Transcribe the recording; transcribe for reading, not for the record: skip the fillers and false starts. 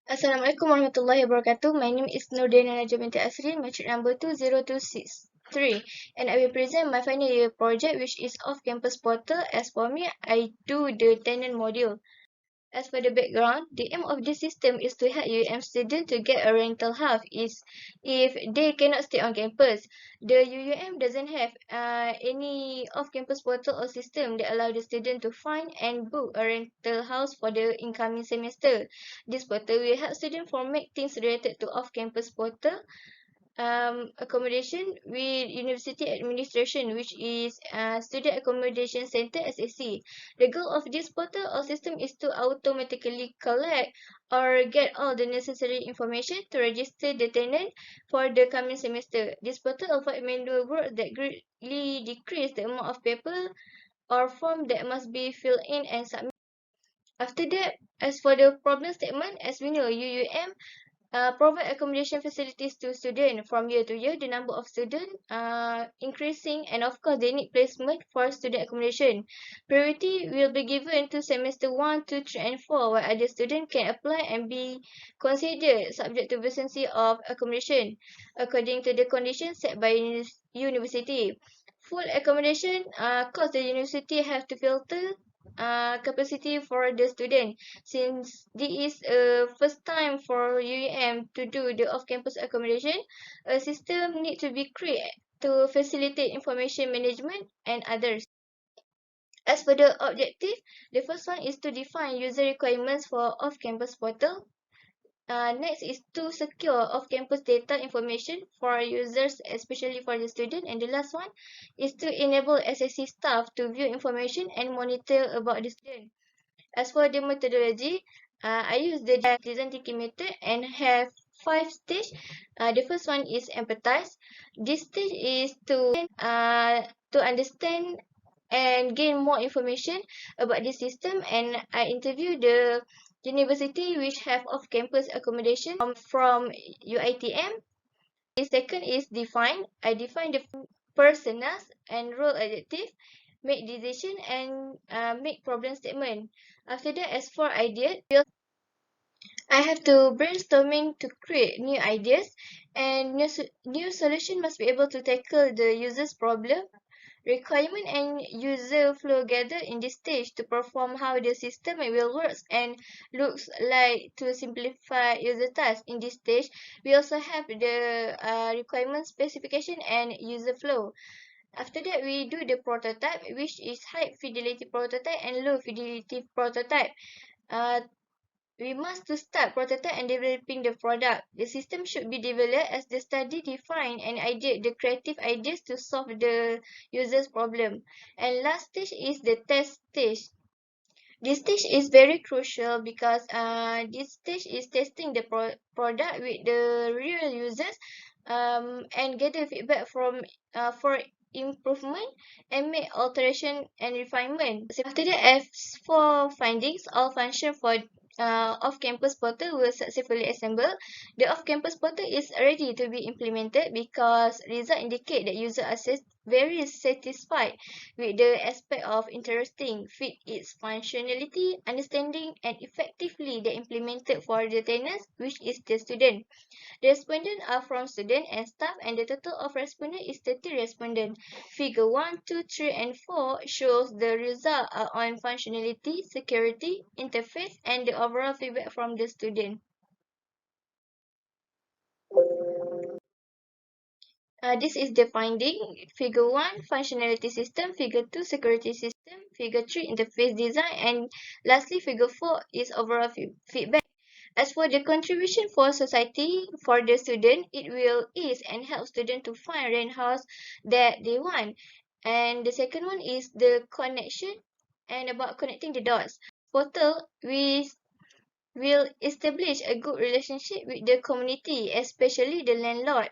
Assalamualaikum warahmatullahi wabarakatuh. My name is Nurdiyana binti asri, matric number 20263, and I will present my final year project, which is off-campus portal. As for me, I do the tenant module. As for the background, the aim of this system is to help UM students to get a rental house if they cannot stay on campus. The UUM doesn't have any off-campus portal or system that allow the student to find and book a rental house for the incoming semester. This portal will help students format things related to off-campus portal accommodation with university administration, which is student accommodation center SAC. The goal of this portal or system is to automatically collect or get all the necessary information to register the tenant for the coming semester. This portal avoid manual work that greatly decrease the amount of paper or form that must be filled in and submitted. After that, as for the problem statement, as we know, UUM provide accommodation facilities to students from year to year. The number of students increasing, and of course, they need placement for student accommodation. Priority will be given to semester 1, 2, 3, and 4, while other students can apply and be considered subject to vacancy of accommodation according to the conditions set by university. Full accommodation, cause the university have to filter capacity for the student, since this is a first time for UEM to do the off-campus accommodation. A system need to be created to facilitate information management and others. As for the objective, the first one is to define user requirements for off-campus portal. Next is to secure off-campus data information for users, especially for the student. And the last one is to enable SSC staff to view information and monitor about the student. As for the methodology, I use the design thinking method and have 5 stages. The first one is empathize. This stage is to understand and gain more information about the system, and I interview the university which have off-campus accommodation from UITM. The second is define. I define the personas and role adjective, make decision, and make problem statement. After that, as for idea, I have to brainstorming to create new ideas, and new solution must be able to tackle the user's problem, requirement, and user flow gather in this stage to perform how the system will work and looks like to simplify user tasks. In this stage, we also have the requirement specification and user flow. After that, we do the prototype, which is high fidelity prototype and low fidelity prototype. Uh, we must to start prototype and developing the product. The system should be developed as the study define and idea the creative ideas to solve the user's problem. And last stage is the test stage. This stage is very crucial because this stage is testing the product with the real users and gather feedback from for improvement and make alteration and refinement. After that, as for findings, all function for off-campus portal will successfully assemble. The off-campus portal is ready to be implemented because results indicate that users are very satisfied with the aspect of interesting, fit its functionality, understanding, and effectively they implemented for the tenants, which is the student. The respondents are from student and staff, and the total of respondents is 30 respondents. Figure 1, 2, 3, and 4 shows the result on functionality, security, interface, and the overall feedback from the student. This is the finding. Figure 1, functionality system. Figure 2, security system. Figure 3, interface design. And lastly, figure 4 is overall feedback. As for the contribution for society, for the student, it will ease and help students to find rent house that they want. And the second one is the connection and about connecting the dots. Portal, we will establish a good relationship with the community, especially the landlord.